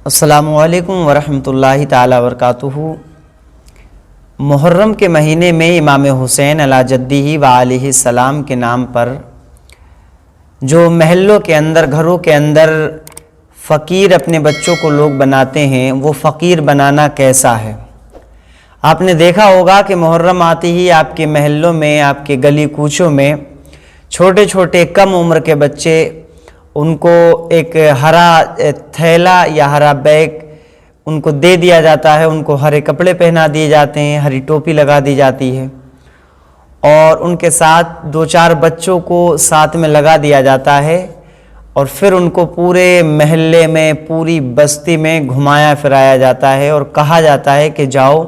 السلام علیکم ورحمۃ اللہ تعالی وبرکاتہ۔ محرم کے مہینے میں امام حسین علی جدہ و علیہ السلام کے نام پر جو محلوں کے اندر، گھروں کے اندر فقیر اپنے بچوں کو لوگ بناتے ہیں، وہ فقیر بنانا کیسا ہے؟ آپ نے دیکھا ہوگا کہ محرم آتے ہی آپ کے محلوں میں، آپ کے گلی کوچوں میں چھوٹے چھوٹے کم عمر کے بچے، ان کو ایک ہرا تھیلا یا ہرا بیگ ان کو دے دیا جاتا ہے، ان کو ہرے کپڑے پہنا دیے جاتے ہیں، ہری ٹوپی لگا دی جاتی ہے، اور ان کے ساتھ دو چار بچوں کو ساتھ میں لگا دیا جاتا ہے، اور پھر ان کو پورے محلے میں، پوری بستی میں گھمایا پھرایا جاتا ہے، اور کہا جاتا ہے کہ جاؤ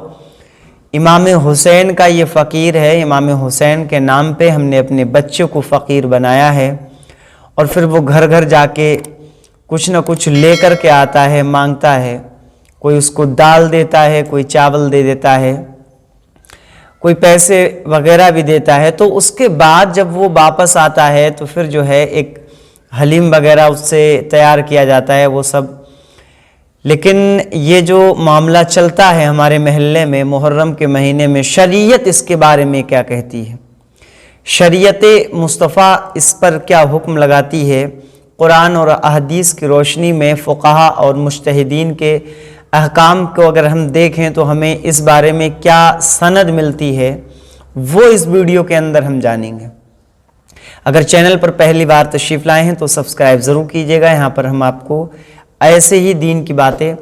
امام حسین کا یہ فقیر ہے، امام حسین کے نام پہ ہم نے اپنے بچوں کو فقیر بنایا ہے۔ اور پھر وہ گھر گھر جا کے کچھ نہ کچھ لے کر کے آتا ہے، مانگتا ہے، کوئی اس کو دال دیتا ہے، کوئی چاول دے دیتا ہے، کوئی پیسے وغیرہ بھی دیتا ہے۔ تو اس کے بعد جب وہ واپس آتا ہے تو پھر جو ہے ایک حلیم وغیرہ اس سے تیار کیا جاتا ہے، وہ سب۔ لیکن یہ جو معاملہ چلتا ہے ہمارے محلے میں محرم کے مہینے میں، شریعت اس کے بارے میں کیا کہتی ہے؟ شریعت مصطفیٰ اس پر کیا حکم لگاتی ہے؟ قرآن اور احادیث کی روشنی میں فقہا اور مجتہدین کے احکام کو اگر ہم دیکھیں تو ہمیں اس بارے میں کیا سند ملتی ہے، وہ اس ویڈیو کے اندر ہم جانیں گے۔ اگر چینل پر پہلی بار تشریف لائے ہیں تو سبسکرائب ضرور کیجیے گا، یہاں پر ہم آپ کو ایسے ہی دین کی باتیں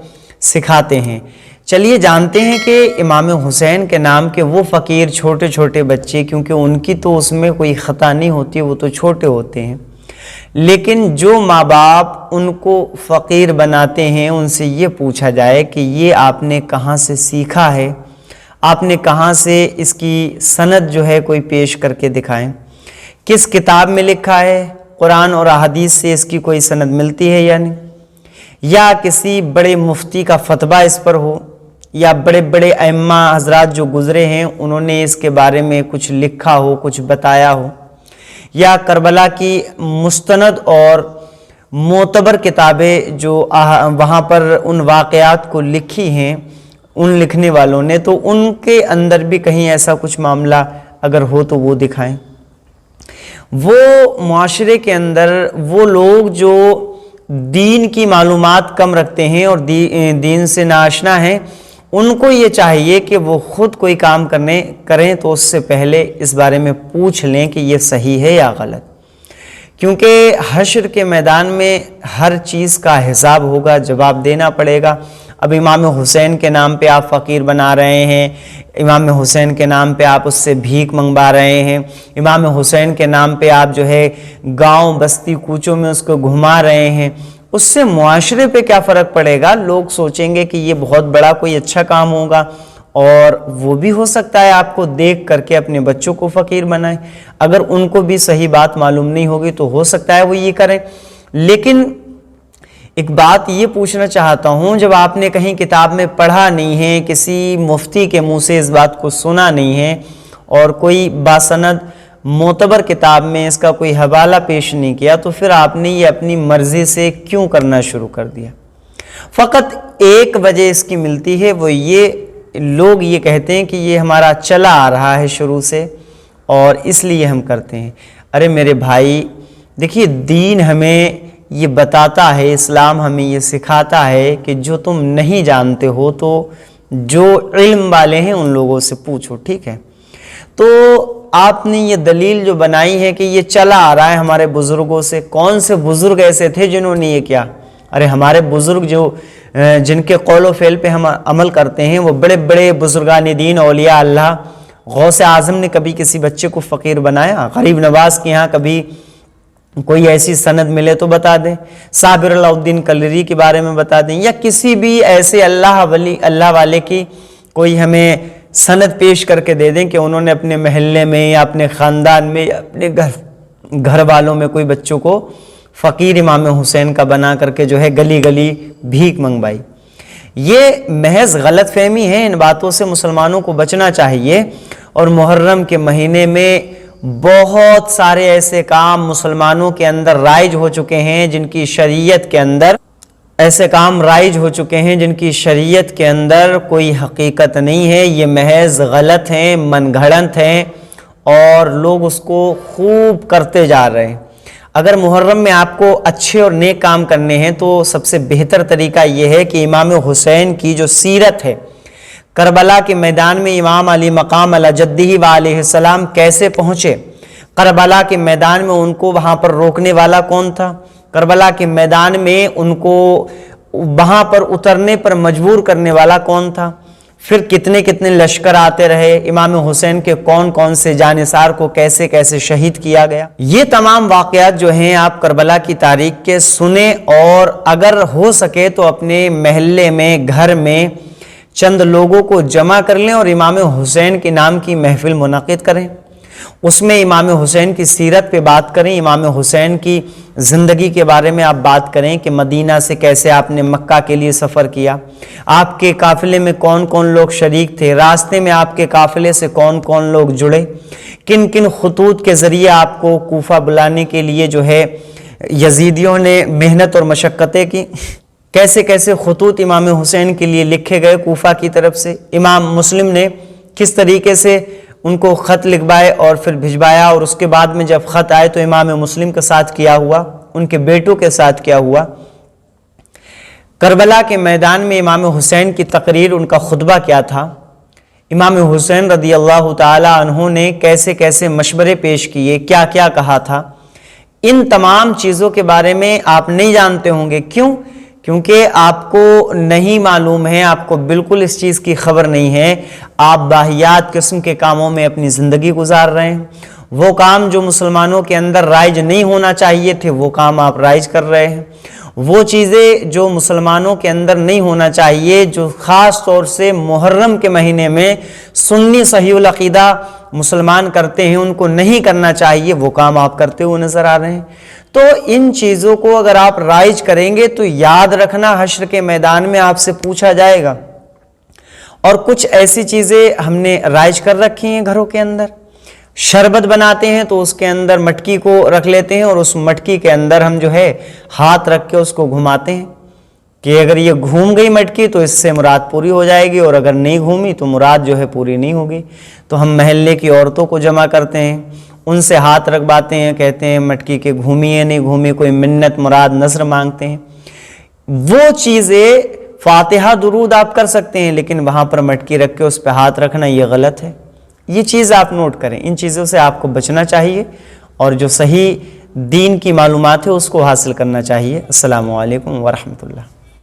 سکھاتے ہیں۔ چلیے جانتے ہیں کہ امام حسین کے نام کے وہ فقیر چھوٹے چھوٹے بچے، کیونکہ ان کی تو اس میں کوئی خطا نہیں ہوتی، وہ تو چھوٹے ہوتے ہیں، لیکن جو ماں باپ ان کو فقیر بناتے ہیں ان سے یہ پوچھا جائے کہ یہ آپ نے کہاں سے سیکھا ہے، آپ نے کہاں سے اس کی سند جو ہے کوئی پیش کر کے دکھائیں، کس کتاب میں لکھا ہے، قرآن اور احادیث سے اس کی کوئی سند ملتی ہے یا نہیں، یا کسی بڑے مفتی کا فتویٰ اس پر ہو، یا بڑے بڑے ائمہ حضرات جو گزرے ہیں انہوں نے اس کے بارے میں کچھ لکھا ہو، کچھ بتایا ہو، یا کربلا کی مستند اور معتبر کتابیں جو وہاں پر ان واقعات کو لکھی ہیں ان لکھنے والوں نے، تو ان کے اندر بھی کہیں ایسا کچھ معاملہ اگر ہو تو وہ دکھائیں۔ وہ معاشرے کے اندر وہ لوگ جو دین کی معلومات کم رکھتے ہیں اور دین سے ناآشنا ہیں، ان کو یہ چاہیے کہ وہ خود کوئی کام کریں تو اس سے پہلے اس بارے میں پوچھ لیں کہ یہ صحیح ہے یا غلط، کیونکہ حشر کے میدان میں ہر چیز کا حساب ہوگا، جواب دینا پڑے گا۔ اب امام حسین کے نام پہ آپ فقیر بنا رہے ہیں، امام حسین کے نام پہ آپ اس سے بھیک منگوا رہے ہیں، امام حسین کے نام پہ آپ جو ہے گاؤں بستی کوچوں میں اس کو گھما رہے ہیں، اس سے معاشرے پہ کیا فرق پڑے گا؟ لوگ سوچیں گے کہ یہ بہت بڑا کوئی اچھا کام ہوگا، اور وہ بھی ہو سکتا ہے آپ کو دیکھ کر کے اپنے بچوں کو فقیر بنائیں۔ اگر ان کو بھی صحیح بات معلوم نہیں ہوگی تو ہو سکتا ہے وہ یہ کریں۔ لیکن ایک بات یہ پوچھنا چاہتا ہوں، جب آپ نے کہیں کتاب میں پڑھا نہیں ہے، کسی مفتی کے منہ سے اس بات کو سنا نہیں ہے، اور کوئی باسند معتبر کتاب میں اس کا کوئی حوالہ پیش نہیں کیا، تو پھر آپ نے یہ اپنی مرضی سے کیوں کرنا شروع کر دیا؟ فقط ایک وجہ اس کی ملتی ہے، وہ یہ لوگ یہ کہتے ہیں کہ یہ ہمارا چلا آ رہا ہے شروع سے اور اس لیے ہم کرتے ہیں۔ ارے میرے بھائی دیکھیے، دین ہمیں یہ بتاتا ہے، اسلام ہمیں یہ سکھاتا ہے کہ جو تم نہیں جانتے ہو تو جو علم والے ہیں ان لوگوں سے پوچھو، ٹھیک ہے؟ تو آپ نے یہ دلیل جو بنائی ہے کہ یہ چلا آ رہا ہے ہمارے بزرگوں سے، کون سے بزرگ ایسے تھے جنہوں نے یہ کیا؟ ارے ہمارے بزرگ جن کے قول و فعل پہ ہم عمل کرتے ہیں، وہ بڑے بڑے بزرگان دین، اولیاء اللہ۔ غوث اعظم نے کبھی کسی بچے کو فقیر بنایا؟ غریب نواز کے ہاں کبھی کوئی ایسی سند ملے تو بتا دیں، صابر اللہ الدین کلری کے بارے میں بتا دیں، یا کسی بھی ایسے اللہ والے کی کوئی ہمیں سند پیش کر کے دے دیں کہ انہوں نے اپنے محلے میں یا اپنے خاندان میں یا اپنے گھر والوں میں کوئی بچوں کو فقیر امام حسین کا بنا کر کے جو ہے گلی گلی بھیک منگوائی۔ یہ محض غلط فہمی ہے، ان باتوں سے مسلمانوں کو بچنا چاہیے۔ اور محرم کے مہینے میں بہت سارے ایسے کام مسلمانوں کے اندر رائج ہو چکے ہیں جن کی شریعت کے اندر ایسے کام رائج ہو چکے ہیں جن کی شریعت کے اندر کوئی حقیقت نہیں ہے، یہ محض غلط ہیں، من گھڑنت ہیں اور لوگ اس کو خوب کرتے جا رہے ہیں۔ اگر محرم میں آپ کو اچھے اور نیک کام کرنے ہیں تو سب سے بہتر طریقہ یہ ہے کہ امام حسین کی جو سیرت ہے، کربلا کے میدان میں امام علی مقام علی جدہ و علیہ السلام کیسے پہنچے، کربلا کے میدان میں ان کو وہاں پر روکنے والا کون تھا، کربلا کے میدان میں ان کو وہاں پر اترنے پر مجبور کرنے والا کون تھا، پھر کتنے کتنے لشکر آتے رہے، امام حسین کے کون کون سے جانثار کو کیسے کیسے شہید کیا گیا۔ یہ تمام واقعات جو ہیں آپ کربلا کی تاریخ کے سنیں، اور اگر ہو سکے تو اپنے محلے میں، گھر میں چند لوگوں کو جمع کر لیں اور امام حسین کے نام کی محفل منعقد کریں، اس میں امام حسین کی سیرت پہ بات کریں، امام حسین کی زندگی کے بارے میں آپ بات کریں کہ مدینہ سے کیسے آپ نے مکہ کے لیے سفر کیا، آپ کے قافلے میں کون کون لوگ شریک تھے، راستے میں آپ کے قافلے سے کون کون لوگ جڑے، کن کن خطوط کے ذریعے آپ کو کوفہ بلانے کے لیے جو ہے یزیدیوں نے محنت اور مشقتیں کی، کیسے کیسے خطوط امام حسین کے لیے لکھے گئے کوفہ کی طرف سے، امام مسلم نے کس طریقے سے ان کو خط لکھوائے اور پھر بھجوایا، اور اس کے بعد میں جب خط آئے تو امام مسلم کے ساتھ کیا ہوا، ان کے بیٹوں کے ساتھ کیا ہوا، کربلا کے میدان میں امام حسین کی تقریر، ان کا خطبہ کیا تھا، امام حسین رضی اللہ تعالی عنہ نے کیسے کیسے مشورے پیش کیے، کیا کیا کہا تھا، ان تمام چیزوں کے بارے میں آپ نہیں جانتے ہوں گے۔ کیوں؟ کیونکہ آپ کو نہیں معلوم ہے، آپ کو بالکل اس چیز کی خبر نہیں ہے، آپ باہیات قسم کے کاموں میں اپنی زندگی گزار رہے ہیں، وہ کام جو مسلمانوں کے اندر رائج نہیں ہونا چاہیے تھے وہ کام آپ رائج کر رہے ہیں، وہ چیزیں جو مسلمانوں کے اندر نہیں ہونا چاہیے، جو خاص طور سے محرم کے مہینے میں سنی صحیح العقیدہ مسلمان کرتے ہیں ان کو نہیں کرنا چاہیے، وہ کام آپ کرتے ہوئے نظر آ رہے ہیں۔ تو ان چیزوں کو اگر آپ رائج کریں گے تو یاد رکھنا حشر کے میدان میں آپ سے پوچھا جائے گا۔ اور کچھ ایسی چیزیں ہم نے رائج کر رکھی ہیں گھروں کے اندر، شربت بناتے ہیں تو اس کے اندر مٹکی کو رکھ لیتے ہیں اور اس مٹکی کے اندر ہم جو ہے ہاتھ رکھ کے اس کو گھماتے ہیں کہ اگر یہ گھوم گئی مٹکی تو اس سے مراد پوری ہو جائے گی، اور اگر نہیں گھومی تو مراد جو ہے پوری نہیں ہوگی۔ تو ہم محلے کی عورتوں کو جمع کرتے ہیں، ان سے ہاتھ رکھواتے ہیں، کہتے ہیں مٹکی کے گھومی ہے نہیں گھومی، کوئی منت مراد نظر مانگتے ہیں۔ وہ چیزیں فاتحہ درود آپ کر سکتے ہیں، لیکن وہاں پر مٹکی رکھ کے اس پہ ہاتھ رکھنا یہ غلط ہے۔ یہ چیز آپ نوٹ کریں، ان چیزوں سے آپ کو بچنا چاہیے اور جو صحیح دین کی معلومات ہے اس کو حاصل کرنا چاہیے۔ السلام علیکم ورحمۃ اللہ۔